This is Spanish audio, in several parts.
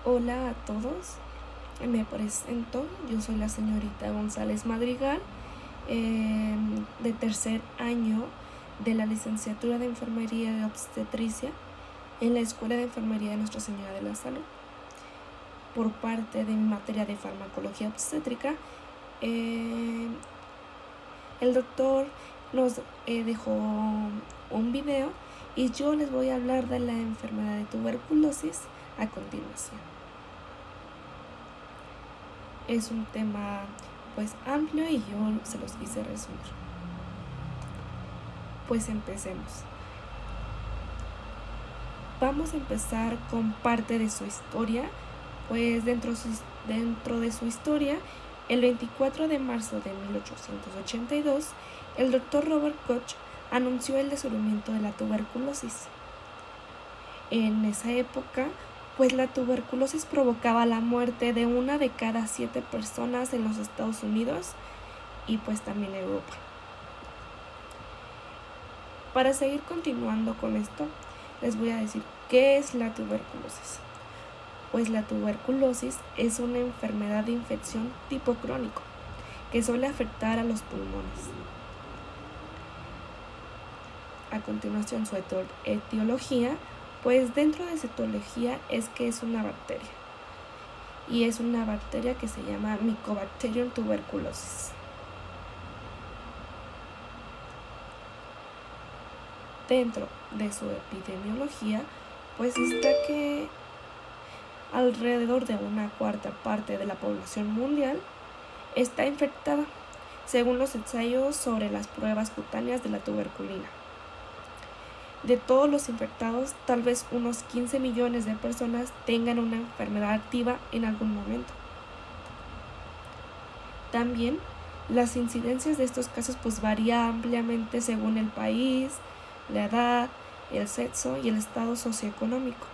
Hola a todos, me presento, yo soy la señorita González Madrigal, de tercer año de la licenciatura de Enfermería y Obstetricia en la Escuela de Enfermería de Nuestra Señora de la Salud. Por parte de mi materia de farmacología obstétrica, el doctor nos dejó un video y yo les voy a hablar de la enfermedad de tuberculosis a continuación. Es un tema pues amplio y yo se los quise resumir. Pues empecemos. Vamos a empezar con parte de su historia. Pues dentro de su historia, el 24 de marzo de 1882, el doctor Robert Koch anunció el descubrimiento de la tuberculosis. En esa época, pues la tuberculosis provocaba la muerte de 1 de cada 7 personas en los Estados Unidos y pues también en Europa. Para seguir continuando con esto, les voy a decir qué es la tuberculosis. Pues la tuberculosis es una enfermedad de infección tipo crónico que suele afectar a los pulmones. A continuación, su etiología. Pues dentro de su etiología es que es una bacteria. Y es una bacteria que se llama Mycobacterium tuberculosis. Dentro de su epidemiología, pues está que alrededor de 1/4 parte de la población mundial está infectada, según los ensayos sobre las pruebas cutáneas de la tuberculina. De todos los infectados, tal vez unos 15 millones de personas tengan una enfermedad activa en algún momento. También las incidencias de estos casos pues varían ampliamente según el país, la edad, el sexo y el estado socioeconómico.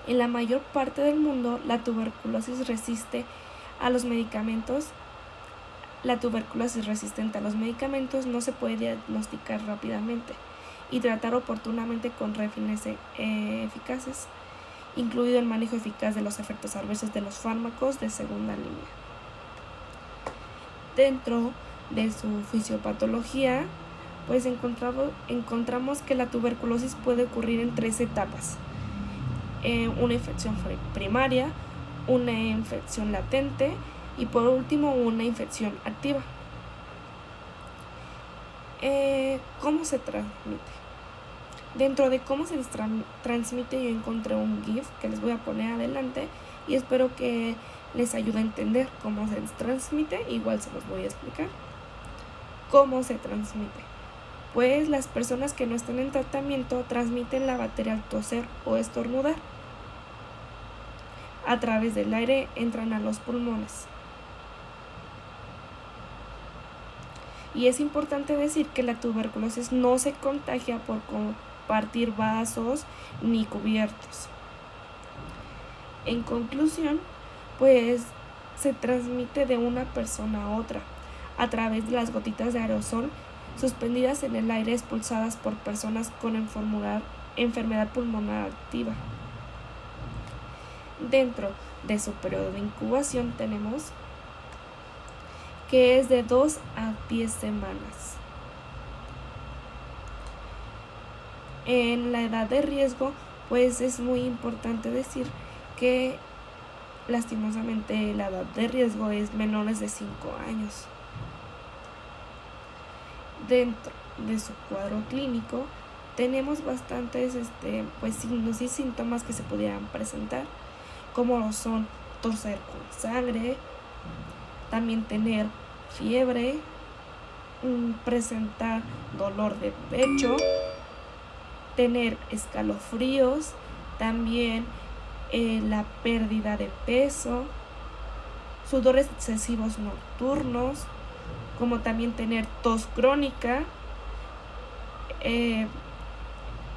En la mayor parte del mundo, la tuberculosis resiste a los medicamentos. La tuberculosis resistente a los medicamentos no se puede diagnosticar rápidamente y tratar oportunamente con fines eficaces, incluido el manejo eficaz de los efectos adversos de los fármacos de segunda línea. Dentro de su fisiopatología, pues encontramos que la tuberculosis puede ocurrir en 3 etapas. Una infección primaria, una infección latente y por último una infección activa. ¿Cómo se transmite? Dentro de cómo se transmite yo encontré un GIF que les voy a poner adelante y espero que les ayude a entender cómo se transmite. Igual se los voy a explicar. ¿Cómo se transmite? Pues las personas que no están en tratamiento transmiten la bacteria al toser o estornudar. A través del aire entran a los pulmones. Y es importante decir que la tuberculosis no se contagia por compartir vasos ni cubiertos. En conclusión, pues se transmite de una persona a otra a través de las gotitas de aerosol suspendidas en el aire expulsadas por personas con enfermedad pulmonar activa. Dentro de su periodo de incubación tenemos que es de 2 a 10 semanas. En la edad de riesgo, pues es muy importante decir que lastimosamente la edad de riesgo es menores de 5 años. Dentro de su cuadro clínico tenemos bastantes pues signos y síntomas que se pudieran presentar, como son toser con sangre, también tener fiebre, presentar dolor de pecho, tener escalofríos, también la pérdida de peso, sudores excesivos nocturnos, como también tener tos crónica,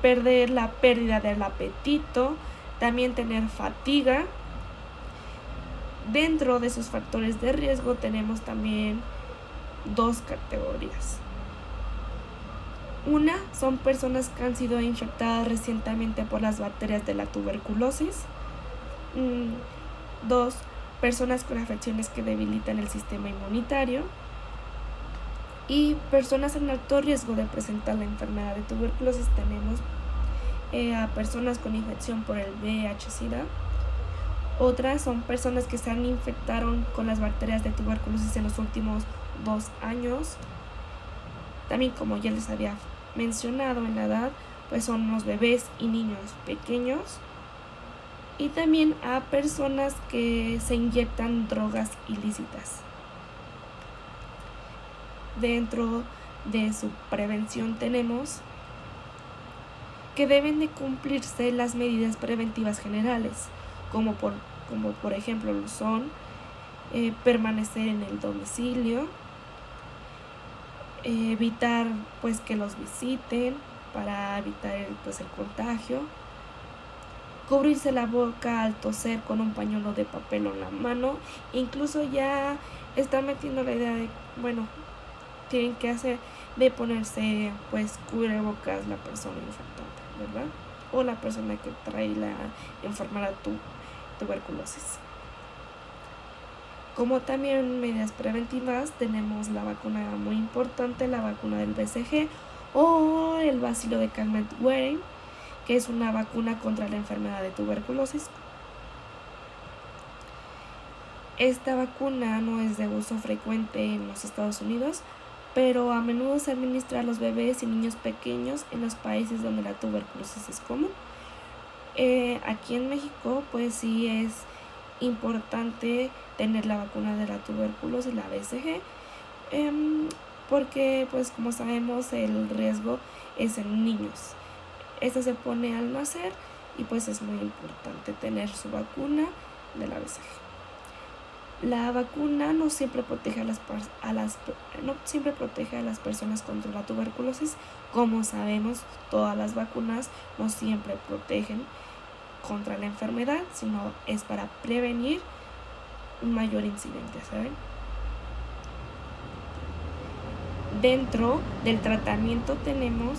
perder la pérdida del apetito, también tener fatiga. Dentro de esos factores de riesgo tenemos también 2 categorías. Una son personas que han sido infectadas recientemente por las bacterias de la tuberculosis. 2. Personas con afecciones que debilitan el sistema inmunitario. Y personas en alto riesgo de presentar la enfermedad de tuberculosis tenemos a personas con infección por el VIH-Sida. Otras son personas que se han infectaron con las bacterias de tuberculosis en los últimos 2 años. También, como ya les había mencionado en la edad, pues son los bebés y niños pequeños. Y también a personas que se inyectan drogas ilícitas. Dentro de su prevención tenemos que deben de cumplirse las medidas preventivas generales, como por ejemplo lo son permanecer en el domicilio, evitar pues que los visiten para evitar el contagio, cubrirse la boca al toser con un pañuelo de papel en la mano. Incluso ya están metiendo la idea de, tienen que hacer de ponerse cubrebocas la persona infectada, ¿verdad? O la persona que trae la enfermedad tuberculosis. Como también medidas preventivas tenemos la vacuna muy importante, la vacuna del BCG o el bacilo de Calmette-Guerin, que es una vacuna contra la enfermedad de tuberculosis. Esta vacuna no es de uso frecuente en los Estados Unidos, pero a menudo se administra a los bebés y niños pequeños en los países donde la tuberculosis es común. Aquí en México, pues sí es importante tener la vacuna de la tuberculosis, la BCG, porque pues como sabemos el riesgo es en niños. Esta se pone al nacer y pues es muy importante tener su vacuna de la BCG. La vacuna no siempre protege a las personas contra la tuberculosis. Como sabemos, todas las vacunas no siempre protegen contra la enfermedad, sino es para prevenir un mayor incidente, ¿saben? Dentro del tratamiento tenemos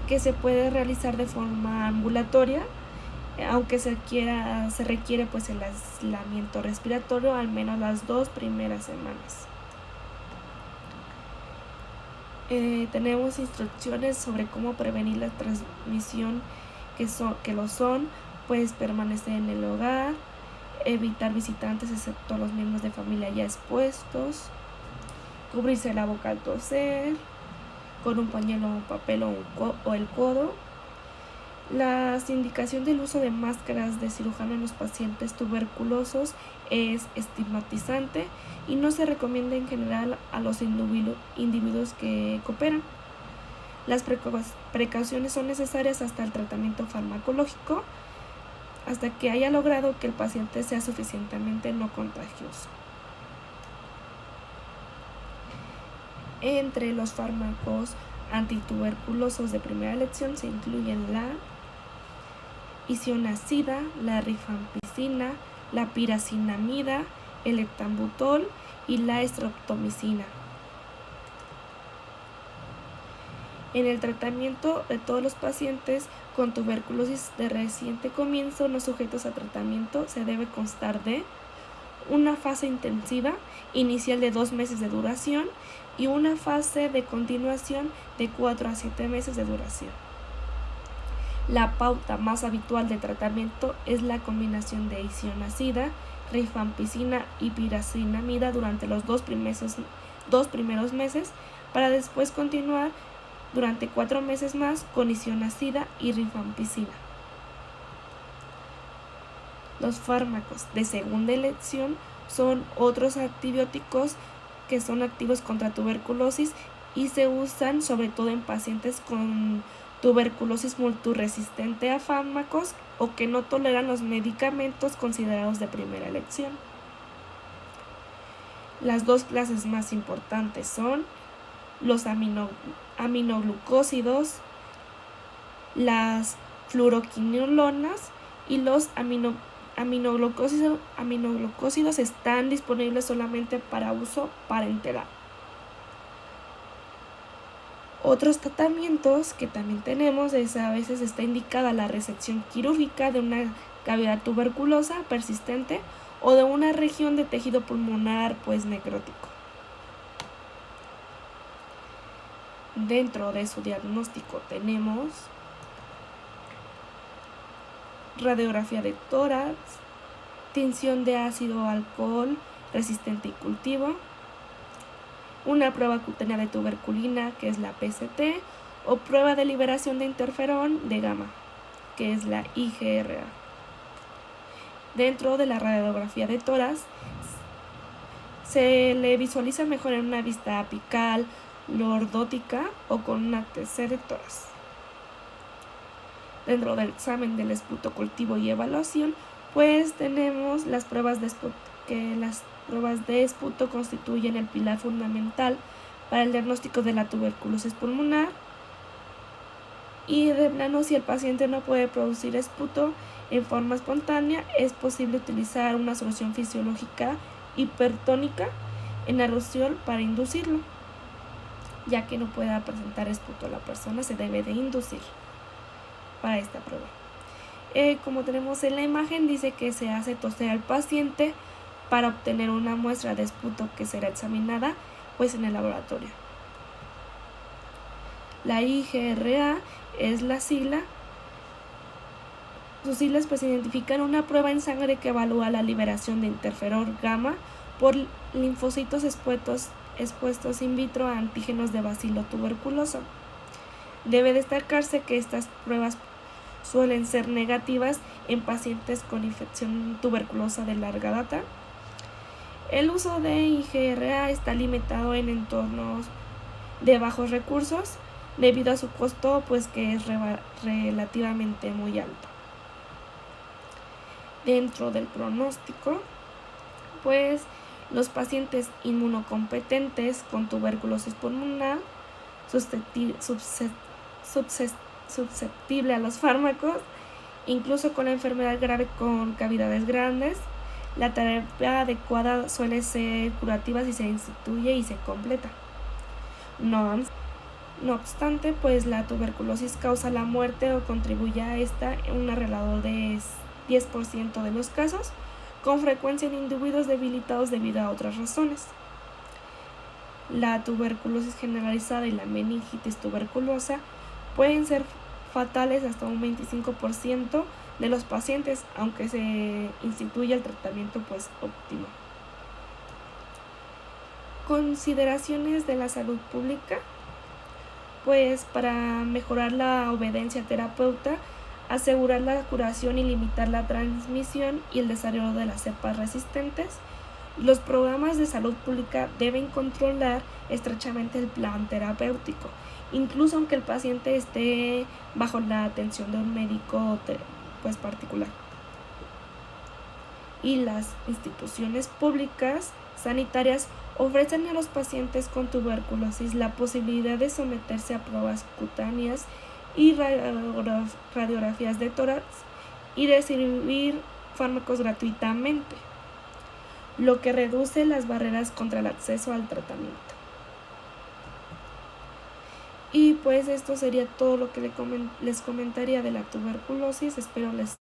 que se puede realizar de forma ambulatoria, aunque se requiere pues el aislamiento respiratorio al menos las 2 primeras semanas. Tenemos instrucciones sobre cómo prevenir la transmisión, que lo son, pues permanecer en el hogar, evitar visitantes excepto los miembros de familia ya expuestos, cubrirse la boca al toser con un pañuelo, un papel o el codo. La indicación del uso de máscaras de cirujano en los pacientes tuberculosos es estigmatizante y no se recomienda en general a los individuos que cooperan. Las precauciones son necesarias hasta el tratamiento farmacológico, hasta que haya logrado que el paciente sea suficientemente no contagioso. Entre los fármacos antituberculosos de primera elección se incluyen la isoniazida, la rifampicina, la pirazinamida, el etambutol y la streptomicina. En el tratamiento de todos los pacientes con tuberculosis de reciente comienzo, los sujetos a tratamiento se debe constar de una fase intensiva inicial de 2 meses de duración y una fase de continuación de 4 a 7 meses de duración. La pauta más habitual de tratamiento es la combinación de isoniazida, rifampicina y pirazinamida durante los 2 primeros meses, para después continuar durante 4 meses más con isoniazida y rifampicina. Los fármacos de segunda elección son otros antibióticos que son activos contra tuberculosis y se usan sobre todo en pacientes con tuberculosis multiresistente a fármacos o que no toleran los medicamentos considerados de primera elección. Las 2 clases más importantes son los aminoglucósidos, las fluoroquinolonas y los aminoglucósidos están disponibles solamente para uso parenteral. Otros tratamientos que también tenemos es a veces está indicada la resección quirúrgica de una cavidad tuberculosa persistente o de una región de tejido pulmonar pues necrótico. Dentro de su diagnóstico tenemos radiografía de tórax, tinción de ácido alcohol resistente y cultivo, una prueba cutánea de tuberculina, que es la PCT, o prueba de liberación de interferón de gamma, que es la IGRA. Dentro de la radiografía de tórax se le visualiza mejor en una vista apical, lordótica o con una TC de tórax. Dentro del examen del esputo cultivo y evaluación, pues tenemos las pruebas de esputo, que las pruebas de esputo constituyen el pilar fundamental para el diagnóstico de la tuberculosis pulmonar. Y de plano, si el paciente no puede producir esputo en forma espontánea, es posible utilizar una solución fisiológica hipertónica en aerosol para inducirlo. Ya que no pueda presentar esputo la persona, se debe de inducir para esta prueba. Como tenemos en la imagen, dice que se hace toser al paciente para obtener una muestra de esputo que será examinada pues en el laboratorio. La IGRA es la sigla. Sus siglas pues identifican una prueba en sangre que evalúa la liberación de interferón gamma por linfocitos expuestos in vitro a antígenos de bacilo tuberculoso. Debe destacarse que estas pruebas suelen ser negativas en pacientes con infección tuberculosa de larga data. El uso de IGRA está limitado en entornos de bajos recursos debido a su costo pues que es relativamente muy alto. Dentro del pronóstico, pues los pacientes inmunocompetentes con tuberculosis pulmonar susceptible a los fármacos, incluso con la enfermedad grave con cavidades grandes, la terapia adecuada suele ser curativa si se instituye y se completa. No obstante, pues la tuberculosis causa la muerte o contribuye a esta en un alrededor de 10% de los casos, con frecuencia en individuos debilitados debido a otras razones. La tuberculosis generalizada y la meningitis tuberculosa pueden ser fatales hasta un 25% de los pacientes, aunque se instituya el tratamiento pues óptimo. Consideraciones de la salud pública, pues para mejorar la obediencia terapeuta, asegurar la curación y limitar la transmisión y el desarrollo de las cepas resistentes, los programas de salud pública deben controlar estrechamente el plan terapéutico, incluso aunque el paciente esté bajo la atención de un médico pues particular. Y las instituciones públicas sanitarias ofrecen a los pacientes con tuberculosis la posibilidad de someterse a pruebas cutáneas y radiografías de tórax y recibir fármacos gratuitamente, lo que reduce las barreras contra el acceso al tratamiento. Y pues esto sería todo lo que les comentaría de la tuberculosis. Espero les